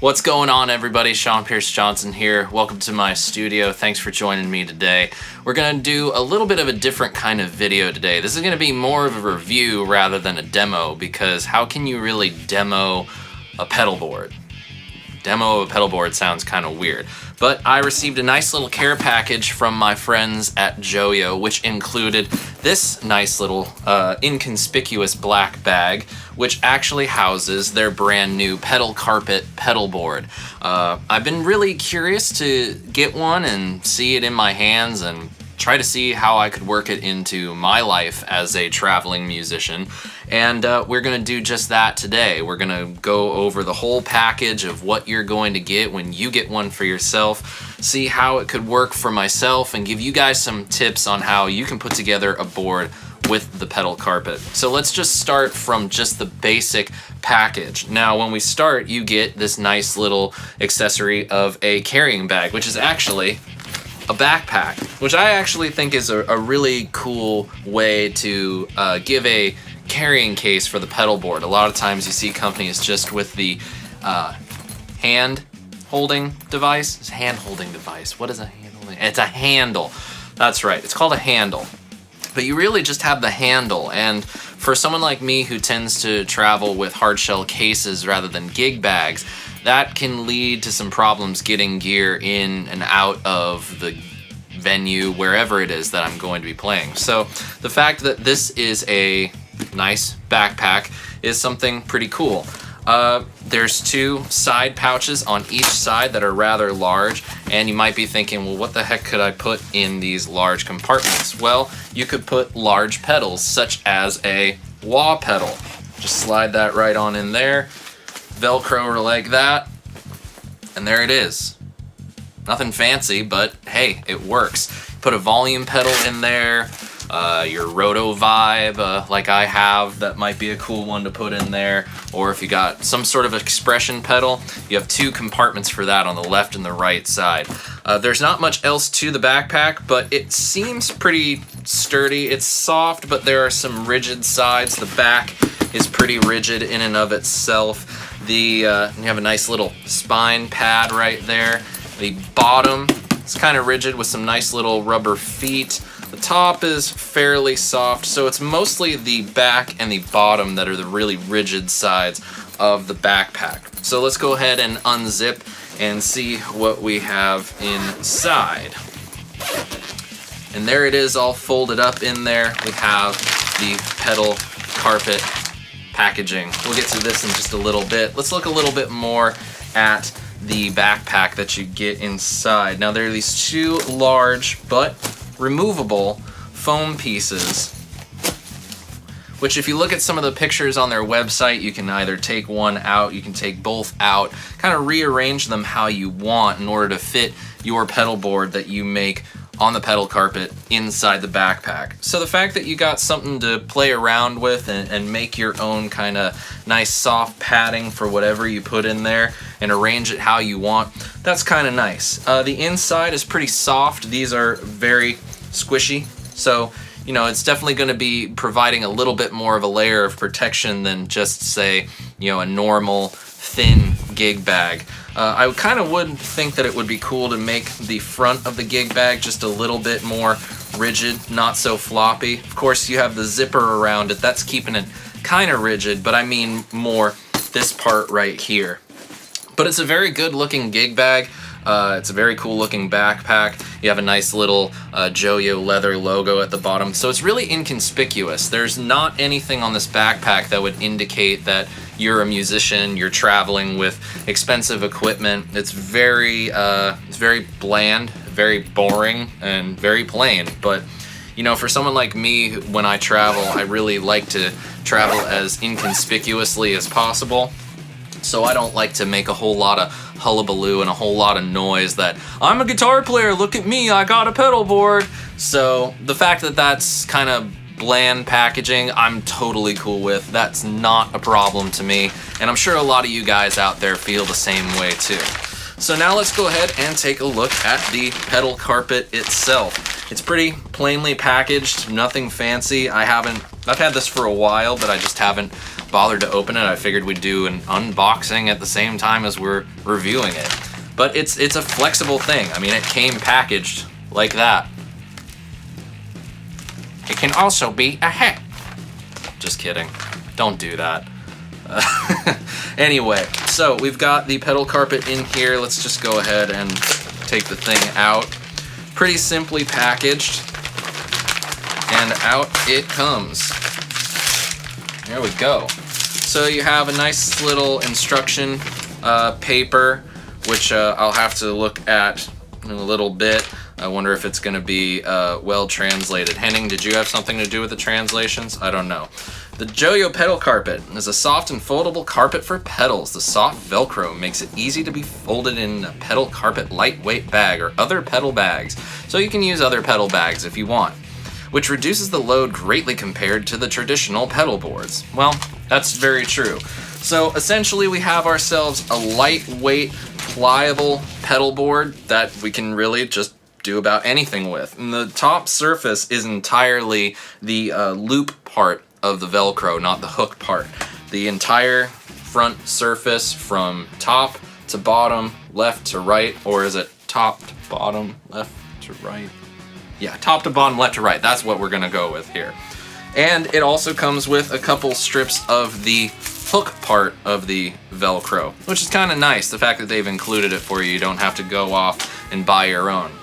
What's going on, everybody? Sean Pierce Johnson here. Welcome to my studio. Thanks for joining me today. We're going to do a little bit of a different kind of video today. This is going to be more of a review rather than a demo, because how can you really demo a pedal board? Demo of a pedal board sounds kind of weird. But I received a nice little care package from my friends at Joyo, which included this nice little inconspicuous black bag, which actually houses their brand new pedal carpet pedal board. I've been really curious to get one and see it in my hands and try to see how I could work it into my life as a traveling musician. And we're gonna do just that today. We're gonna go over the whole package of what you're going to get when you get one for yourself, see how it could work for myself, and give you guys some tips on how you can put together a board with the pedal carpet. So let's just start from just the basic package. Now, when we start, you get this nice little accessory of a carrying bag, which is actually a backpack, which I actually think is a really cool way to give a carrying case for the pedal board. A lot of times you see companies just with the hand holding device. Hand holding device. What is a hand holding? It's a handle. That's right. It's called a handle. But you really just have the handle, and for someone like me who tends to travel with hard shell cases rather than gig bags, that can lead to some problems getting gear in and out of the venue, wherever it is that I'm going to be playing. So the fact that this is a nice backpack is something pretty cool. There's two side pouches on each side that are rather large, and you might be thinking, well, what the heck could I put in these large compartments? Well, you could put large pedals, such as a wah pedal. Just slide that right on in there, Velcro like that, and there it is. Nothing fancy, but hey, it works. Put a volume pedal in there, your roto vibe, like I have, that might be a cool one to put in there. Or if you got some sort of expression pedal, you have two compartments for that on the left and the right side. There's not much else to the backpack, but it seems pretty sturdy. It's soft, but there are some rigid sides. The back is pretty rigid in and of itself. You have a nice little spine pad right there. The bottom is kind of rigid with some nice little rubber feet. The top is fairly soft, so it's mostly the back and the bottom that are the really rigid sides of the backpack. So let's go ahead and unzip and see what we have inside. And there it is, all folded up in there. We have the pedal carpet packaging. We'll get to this in just a little bit. Let's look a little bit more at the backpack that you get inside. Now, there are these two large but removable foam pieces, which if you look at some of the pictures on their website, you can either take one out, you can take both out, kind of rearrange them how you want in order to fit your pedal board that you make on the pedal carpet inside the backpack. So the fact that you got something to play around with and make your own kind of nice soft padding for whatever you put in there and arrange it how you want, that's kind of nice. The inside is pretty soft. These are very squishy, so you know, it's definitely going to be providing a little bit more of a layer of protection than just, say, you know, a normal thin gig bag. I kind of would think that it would be cool to make the front of the gig bag just a little bit more rigid, not so floppy. Of course, you have the zipper around it. That's keeping it kind of rigid, but I mean more this part right here. But it's a very good looking gig bag. It's a very cool looking backpack. You have a nice little Joyo leather logo at the bottom, so it's really inconspicuous. There's not anything on this backpack that would indicate that you're a musician, you're traveling with expensive equipment. It's very bland, very boring, and very plain. But you know, for someone like me, when I travel, I really like to travel as inconspicuously as possible. So I don't like to make a whole lot of hullabaloo and a whole lot of noise that I'm a guitar player, look at me, I got a pedal board. So the fact that that's kind of bland packaging, I'm totally cool with. That's not a problem to me, and I'm sure a lot of you guys out there feel the same way too. So now let's go ahead and take a look at the pedal carpet itself. It's pretty plainly packaged, nothing fancy. I've had this for a while, but I just haven't bothered to open it. I figured we'd do an unboxing at the same time as we're reviewing it. But it's a flexible thing. I mean, it came packaged like that. It can also be a hat. Just kidding. Don't do that. Anyway, so we've got the pedal carpet in here. Let's just go ahead and take the thing out. Pretty simply packaged. And out it comes. There we go. So you have a nice little instruction paper, which I'll have to look at in a little bit. I wonder if it's going to be well translated. Henning, did you have something to do with the translations? I don't know. The Joyo pedal carpet is a soft and foldable carpet for pedals. The soft Velcro makes it easy to be folded in a pedal carpet lightweight bag or other pedal bags, so you can use other pedal bags if you want, which reduces the load greatly compared to the traditional pedal boards. Well, that's very true. So essentially we have ourselves a lightweight, pliable pedal board that we can really just do about anything with. And the top surface is entirely the loop part of the Velcro, not the hook part. The entire front surface from top to bottom, left to right, or is it top to bottom, left to right? Yeah, top to bottom, left to right. That's what we're gonna go with here. And it also comes with a couple strips of the hook part of the Velcro, which is kind of nice. The fact that they've included it for you, you don't have to go off and buy your own.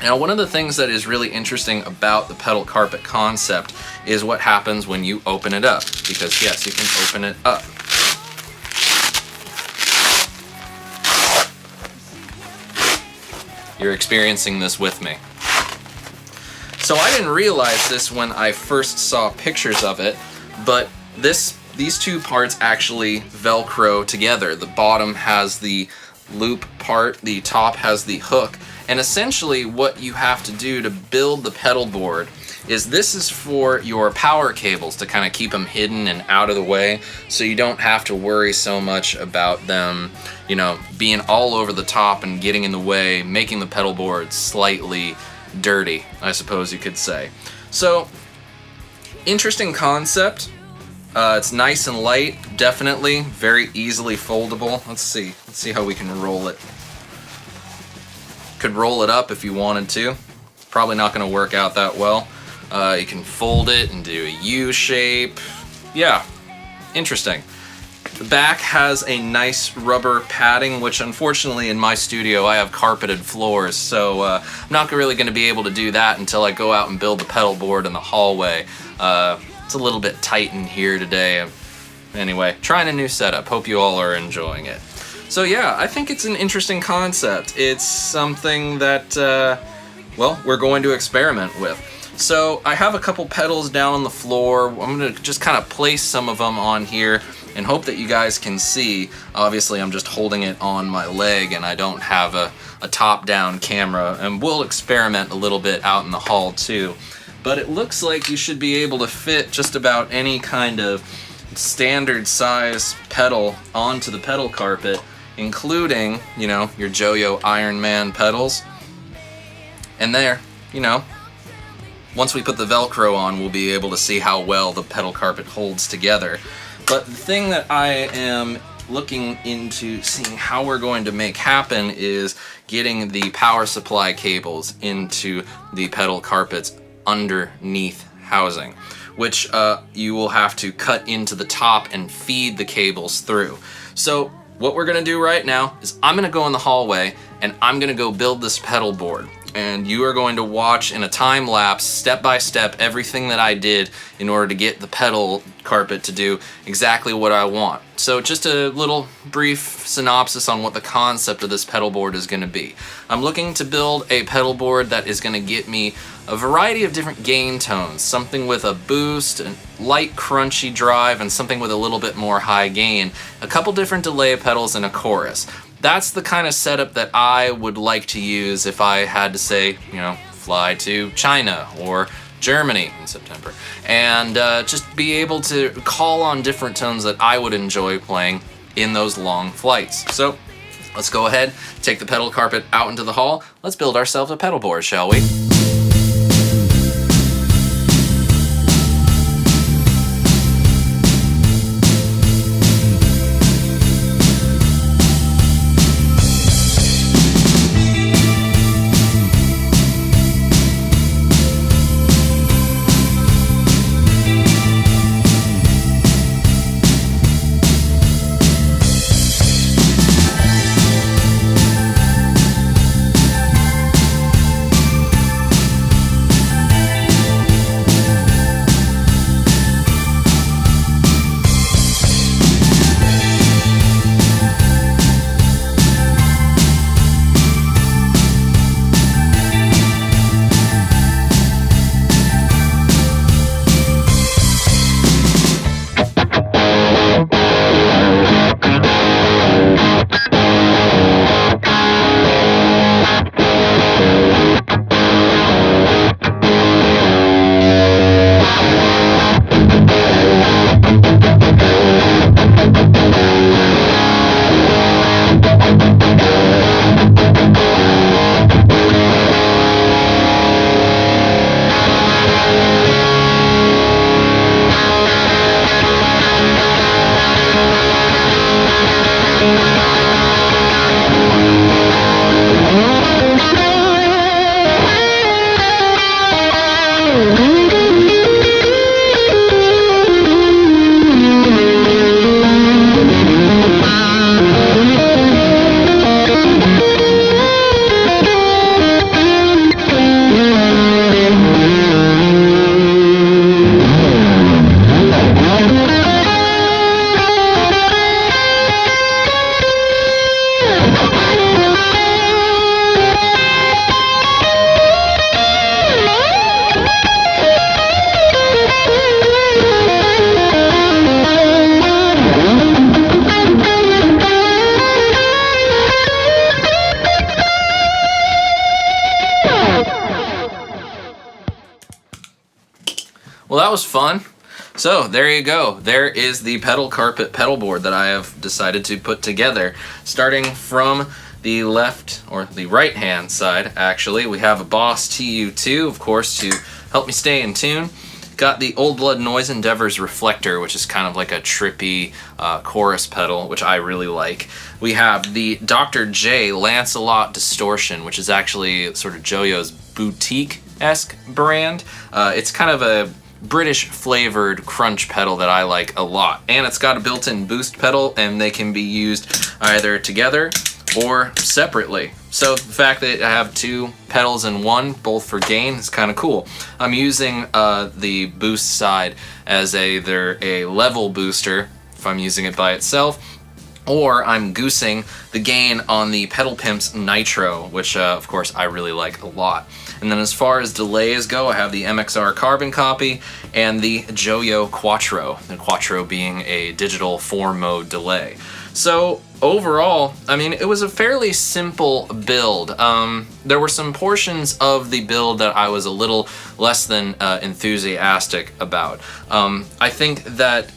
Now, one of the things that is really interesting about the pedal carpet concept is what happens when you open it up, because yes, you can open it up. You're experiencing this with me. So I didn't realize this when I first saw pictures of it, but these two parts actually Velcro together. The bottom has the loop part, the top has the hook, and essentially what you have to do to build the pedal board is this is for your power cables to kind of keep them hidden and out of the way, so you don't have to worry so much about them, you know, being all over the top and getting in the way, making the pedal board slightly dirty, I suppose you could say. So, interesting concept. It's nice and light, definitely, very easily foldable. Let's see how we can roll it. Could roll it up if you wanted to. Probably not going to work out that well. You can fold it and do a U shape. Yeah, interesting. The back has a nice rubber padding, which unfortunately in my studio I have carpeted floors, so I'm not really going to be able to do that until I go out and build the pedal board in the hallway. It's a little bit tight in here today. Anyway, trying a new setup. Hope you all are enjoying it. So yeah, I think it's an interesting concept. It's something that, well, we're going to experiment with. So I have a couple pedals down on the floor. I'm going to just kind of place some of them on here and hope that you guys can see. Obviously, I'm just holding it on my leg and I don't have a top-down camera, and we'll experiment a little bit out in the hall too. But it looks like you should be able to fit just about any kind of standard size pedal onto the pedal carpet, including, you know, your Joyo Iron Man pedals. And there, you know, once we put the Velcro on, we'll be able to see how well the pedal carpet holds together. But the thing that I am looking into seeing how we're going to make happen is getting the power supply cables into the pedal carpet's underneath housing, which you will have to cut into the top and feed the cables through. So what we're gonna do right now is I'm gonna go in the hallway and I'm gonna go build this pedal board, and you are going to watch in a time lapse, step by step, everything that I did in order to get the pedal carpet to do exactly what I want. So just a little brief synopsis on what the concept of this pedal board is going to be. I'm looking to build a pedal board that is going to get me a variety of different gain tones, something with a boost, a light crunchy drive, and something with a little bit more high gain, a couple different delay pedals, and a chorus. That's the kind of setup that I would like to use if I had to say, you know, fly to China or Germany in September, and just be able to call on different tones that I would enjoy playing in those long flights. So let's go ahead, take the pedal carpet out into the hall. Let's build ourselves a pedal board, shall we? was fun. So there you go. There is the pedal carpet pedal board that I have decided to put together. Starting from the left, or the right hand side actually, we have a Boss TU2, of course, to help me stay in tune. Got the Old Blood Noise Endeavors reflector, which is kind of like a trippy chorus pedal, which I really like. We have the Dr. J Lancelot Distortion, which is actually sort of Joyo's boutique-esque brand. It's kind of a British flavored crunch pedal that I like a lot. And it's got a built-in boost pedal, and they can be used either together or separately. So the fact that I have two pedals in one, both for gain, is kind of cool. I'm using the boost side as either a level booster, if I'm using it by itself, or I'm goosing the gain on the Pedal Pimp's Nitro, which of course I really like a lot. And then as far as delays go, I have the MXR Carbon Copy and the Joyo Quattro, the Quattro being a digital 4-mode delay. So overall, I mean, it was a fairly simple build. There were some portions of the build that I was a little less than enthusiastic about. I think that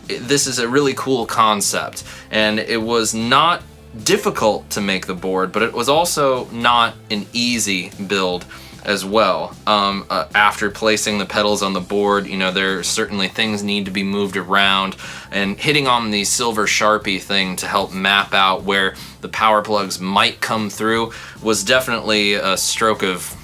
this is a really cool concept, and it was not difficult to make the board, but it was also not an easy build as well. After placing the pedals on the board, you know, there certainly things need to be moved around, and hitting on the silver Sharpie thing to help map out where the power plugs might come through was definitely a stroke of,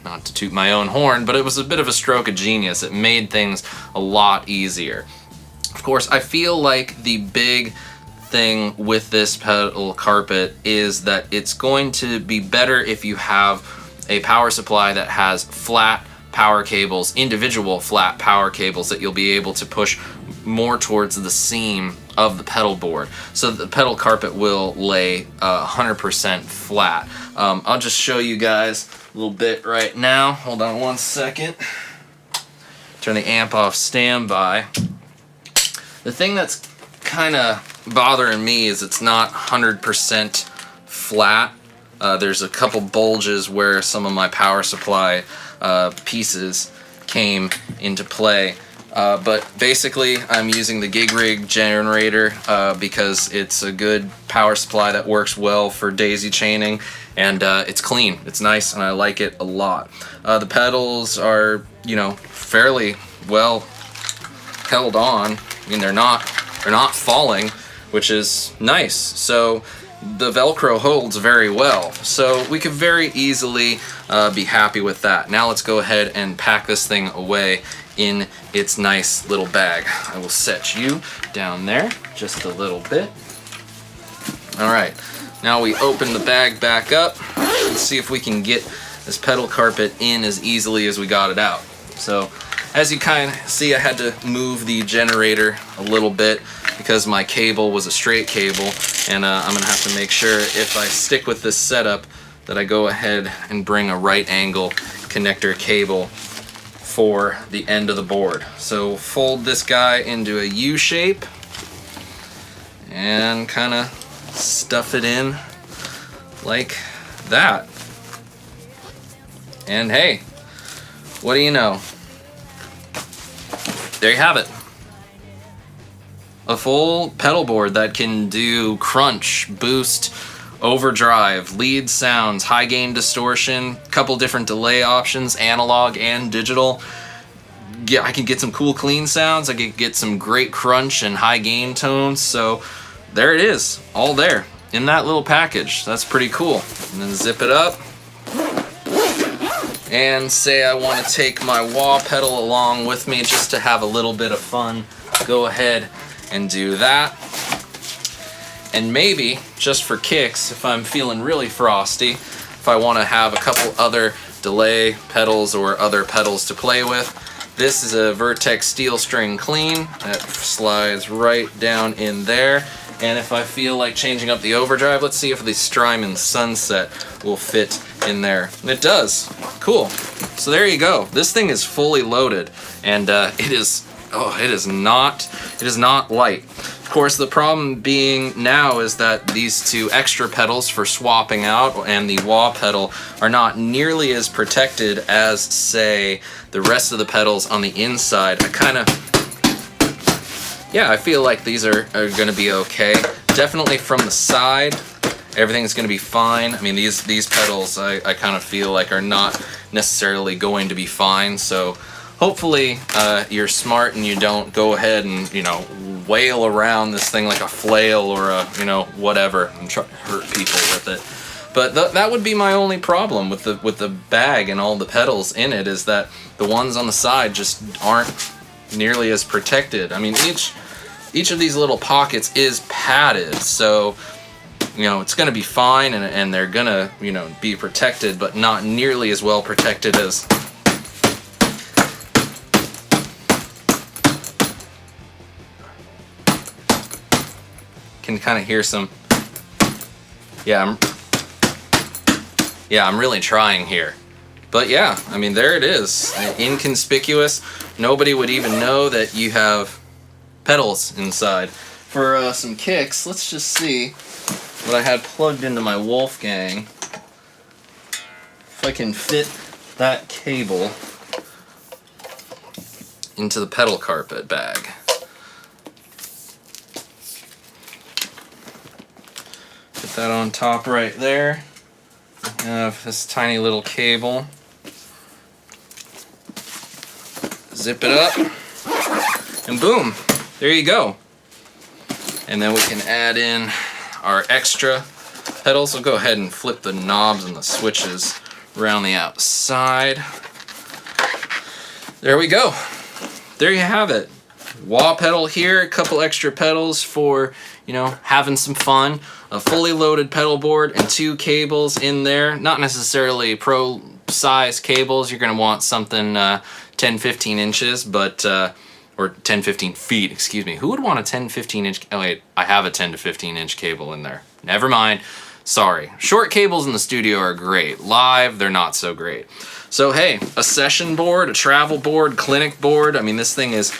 not to toot my own horn, but it was a bit of a stroke of genius. It made things a lot easier. Of course, I feel like the big thing with this pedal carpet is that it's going to be better if you have a power supply that has flat power cables, individual flat power cables that you'll be able to push more towards the seam of the pedal board, so that the pedal carpet will lay 100% flat. I'll just show you guys a little bit right now. Hold on one second. Turn the amp off standby. The thing that's kind of bothering me is it's not 100% flat. There's a couple bulges where some of my power supply pieces came into play. But basically, I'm using the Gig Rig generator because it's a good power supply that works well for daisy chaining, and it's clean, it's nice, and I like it a lot. The pedals are, you know, fairly well held on. I mean, they're not falling, which is nice. So the Velcro holds very well, so we could very easily be happy with that. Now let's go ahead and pack this thing away in its nice little bag. I will set you down there just a little bit. Alright, now we open the bag back up and see if we can get this pedal carpet in as easily as we got it out. So as you kind of see, I had to move the generator a little bit because my cable was a straight cable, and I'm gonna have to make sure if I stick with this setup that I go ahead and bring a right angle connector cable for the end of the board. So fold this guy into a U shape and kind of stuff it in like that. And hey, what do you know? There you have it. A full pedal board that can do crunch, boost, overdrive, lead sounds, high gain distortion, couple different delay options, analog and digital. Yeah, I can get some cool clean sounds. I can get some great crunch and high gain tones. So there it is, all there in that little package. That's pretty cool. And then zip it up. And say I want to take my wah pedal along with me just to have a little bit of fun. Go ahead and do that. And maybe, just for kicks, if I'm feeling really frosty, if I want to have a couple other delay pedals or other pedals to play with, this is a Vertex Steel String Clean that slides right down in there. And if I feel like changing up the overdrive, let's see if the Strymon Sunset will fit in there. And it does. Cool. So there you go. This thing is fully loaded, and it is not light. course, the problem being now is that these two extra pedals for swapping out and the wah pedal are not nearly as protected as, say, the rest of the pedals on the inside. I feel like these are going to be okay. Definitely from the side, everything's going to be fine. I mean, these pedals I kind of feel like are not necessarily going to be fine, so hopefully you're smart and you don't go ahead and, you know, wail around this thing like a flail or a, you know, whatever, and try to hurt people with it. But that would be my only problem with the bag and all the pedals in it, is that the ones on the side just aren't nearly as protected. I mean, each of these little pockets is padded, so, you know, it's going to be fine, and they're going to, you know, be protected, but not nearly as well protected as... Can kind of hear some... I'm really trying here. But yeah, I mean, there it is. Inconspicuous. Nobody would even know that you have pedals inside. For some kicks, let's just see what I had plugged into my Wolfgang. If I can fit that cable into the pedal carpet bag. Put that on top right there. I have this tiny little cable. Zip it up, and boom, there you go. And then we can add in our extra pedals. I'll go ahead and flip the knobs and the switches around the outside. There we go. There you have it. Wah pedal here, a couple extra pedals for, you know, having some fun. A fully loaded pedal board and two cables in there. Not necessarily pro size cables. You're going to want something 10-15 inches, but or 10-15 feet, excuse me. Who would want a 10-15 inch? Oh wait, I have a 10 to 15 inch cable in there. Never mind. Sorry. Short cables in the studio are great. Live, they're not so great. So hey, a session board, a travel board, clinic board. I mean, this thing is,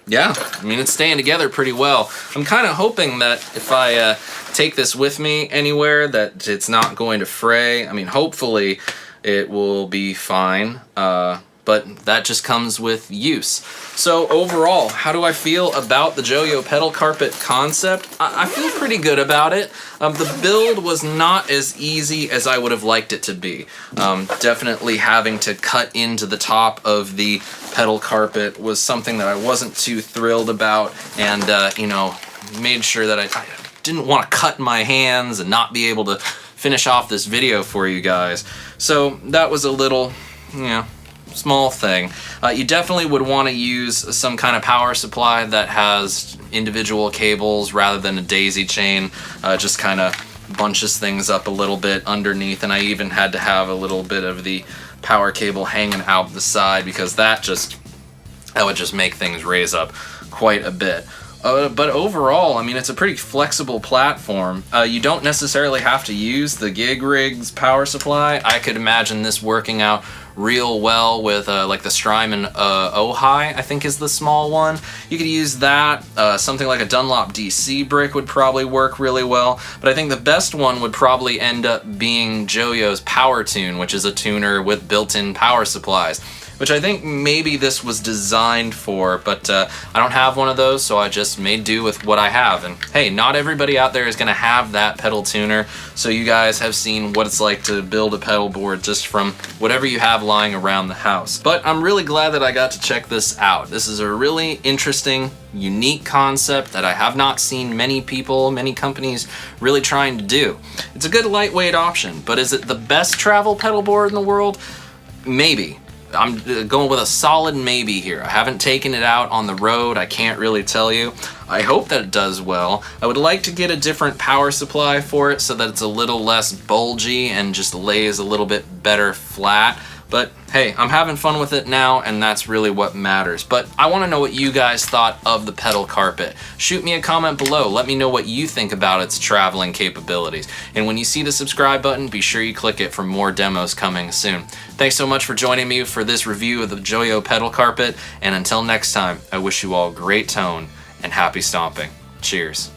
yeah, I mean, it's staying together pretty well. I'm kind of hoping that if I take this with me anywhere, that it's not going to fray. I mean, hopefully it will be fine, but that just comes with use. So overall, how do I feel about the Joyo pedal carpet concept? I feel pretty good about it. The build was not as easy as I would have liked it to be. Definitely having to cut into the top of the pedal carpet was something that I wasn't too thrilled about, and you know, made sure that I didn't want to cut my hands and not be able to finish off this video for you guys. So that was a little, you know, small thing. You definitely would want to use some kind of power supply that has individual cables rather than a daisy chain. Just kind of bunches things up a little bit underneath, and I even had to have a little bit of the power cable hanging out the side, because that would just make things raise up quite a bit. But overall, I mean, it's a pretty flexible platform. You don't necessarily have to use the Gig Rig's power supply. I could imagine this working out real well with like the Strymon Ojai, I think is the small one. You could use that. Something like a Dunlop DC brick would probably work really well. But I think the best one would probably end up being Joyo's Power Tune, which is a tuner with built-in power supplies, which I think maybe this was designed for, but I don't have one of those, so I just made do with what I have. And hey, not everybody out there is gonna have that pedal tuner, so you guys have seen what it's like to build a pedal board just from whatever you have lying around the house. But I'm really glad that I got to check this out. This is a really interesting, unique concept that I have not seen many people, many companies really trying to do. It's a good lightweight option, but is it the best travel pedal board in the world? Maybe. I'm going with a solid maybe here. I haven't taken it out on the road. I can't really tell you. I hope that it does well. I would like to get a different power supply for it so that it's a little less bulgy and just lays a little bit better flat. But hey, I'm having fun with it now, and that's really what matters. But I want to know what you guys thought of the pedal carpet. Shoot me a comment below. Let me know what you think about its traveling capabilities. And when you see the subscribe button, be sure you click it for more demos coming soon. Thanks so much for joining me for this review of the Joyo pedal carpet, and until next time, I wish you all great tone and happy stomping. Cheers.